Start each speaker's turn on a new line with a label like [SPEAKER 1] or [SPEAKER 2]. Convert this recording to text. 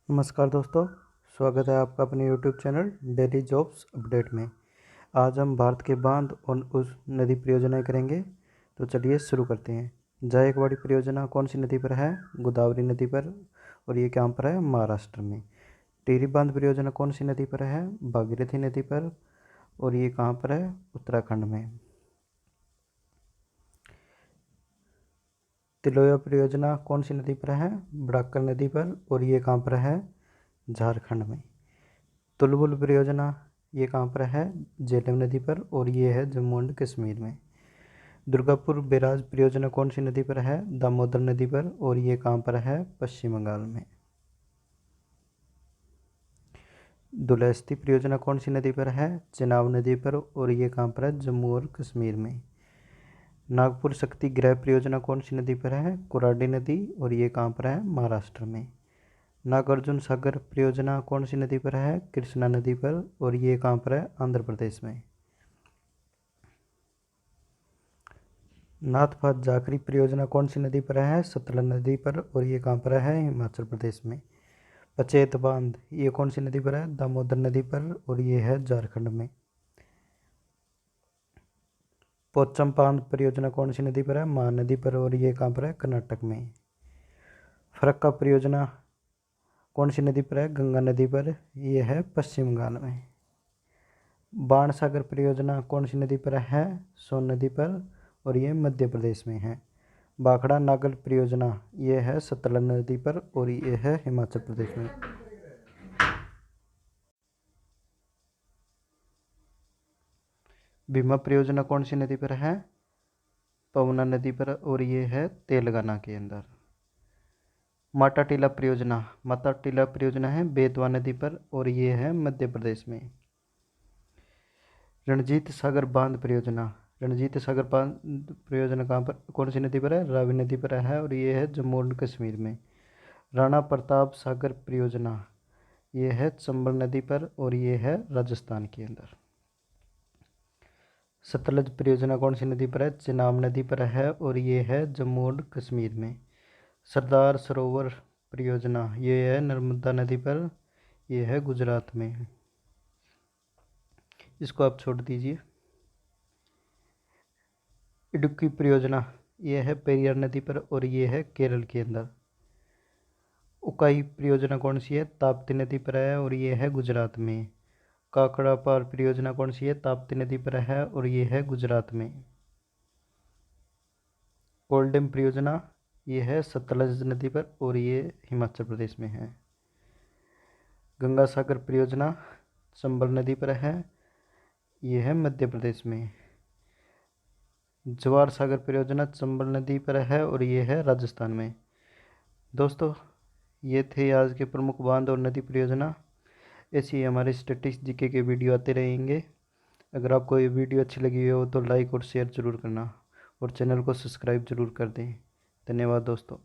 [SPEAKER 1] नमस्कार दोस्तों, स्वागत है आपका अपने YouTube channel daily jobs update में। आज हम भारत के बांध और उस नदी परियोजनाएं करेंगे। तो चलिए शुरू करते हैं। जायकवाड़ी परियोजना कौन सी नदी पर है? गोदावरी नदी पर, और ये कहाँ पर है? महाराष्ट्र में। टिहरी बांध परियोजना कौन सी नदी पर है? भागीरथी नदी पर, और ये कहाँ पर है? उत्तराखंड में। तिलोया परियोजना कौन सी नदी पर है? बड़ाकर नदी पर, और ये कहाँ पर है? झारखंड में। तुलबुल परियोजना ये कहाँ पर है? झेलम नदी पर, और ये है जम्मू एंड कश्मीर में। दुर्गापुर बैराज परियोजना कौन सी नदी पर है? दामोदर नदी पर, और ये कहाँ पर है? पश्चिम बंगाल में। दुलहस्ती परियोजना कौन सी नदी पर है? चेनाब नदी पर, और ये कहाँ पर है? जम्मू और कश्मीर में। नागपुर शक्ति गृह परियोजना कौन सी नदी पर है? कोराडी नदी, और ये कहाँ पर है? महाराष्ट्र में। नागार्जुन सागर परियोजना कौन सी नदी पर है? कृष्णा नदी पर, और ये कहाँ पर है? आंध्र प्रदेश में। नाथपात जाखरी परियोजना कौन सी नदी पर है? सतलज नदी पर, और ये कहाँ पर है? हिमाचल प्रदेश में। पचेत बांध ये कौन सी नदी पर है? दामोदर नदी पर, और ये है झारखंड में। पोचम बांध परियोजना कौन सी नदी पर है? महानदी पर, और ये कहाँ पर है? कर्नाटक में। फरक्का परियोजना कौन सी नदी पर है? गंगा नदी पर, ये है पश्चिम बंगाल में। बाण सागर परियोजना कौन सी नदी पर है? सोन नदी पर, और ये मध्य प्रदेश में है। भाखड़ा नागल परियोजना ये है सतलज नदी पर, और ये है हिमाचल प्रदेश में। भीमा परियोजना कौन सी नदी पर है? पवना नदी पर, और ये है तेलंगाना के अंदर। माता टीला परियोजना है बेतवा नदी पर, और ये है मध्य प्रदेश में। रणजीत सागर बांध परियोजना कहाँ पर, कौन सी नदी पर है? रावी नदी पर है, और ये है जम्मू एंड कश्मीर में। राणा प्रताप सागर परियोजना ये है चंबल नदी पर, और ये है राजस्थान के अंदर। सतलज परियोजना कौन सी नदी पर है? चेनाब नदी पर है, और ये है जम्मू एंड कश्मीर में। सरदार सरोवर परियोजना ये है नर्मदा नदी पर, ये है गुजरात में। इसको आप छोड़ दीजिए। इडुक्की परियोजना ये है पेरियार नदी पर, और ये है केरल के अंदर। उकाई परियोजना कौन सी है? ताप्ती नदी पर है, और ये है गुजरात में। काकड़ा पार परियोजना कौन सी है? ताप्ती नदी पर है, और ये है गुजरात में। कोल्डम परियोजना ये है सतलज नदी पर, और ये हिमाचल प्रदेश में है। गंगा सागर परियोजना चंबल नदी पर है, ये है मध्य प्रदेश में। जवार सागर परियोजना चंबल नदी पर है, और ये है राजस्थान में। दोस्तों, ये थे आज के प्रमुख बांध और नदी परियोजना। ऐसी हमारे स्टैटिस्टिक्स जीके के वीडियो आते रहेंगे। अगर आपको ये वीडियो अच्छी लगी हो तो लाइक और शेयर ज़रूर करना, और चैनल को सब्सक्राइब ज़रूर कर दें। धन्यवाद दोस्तों।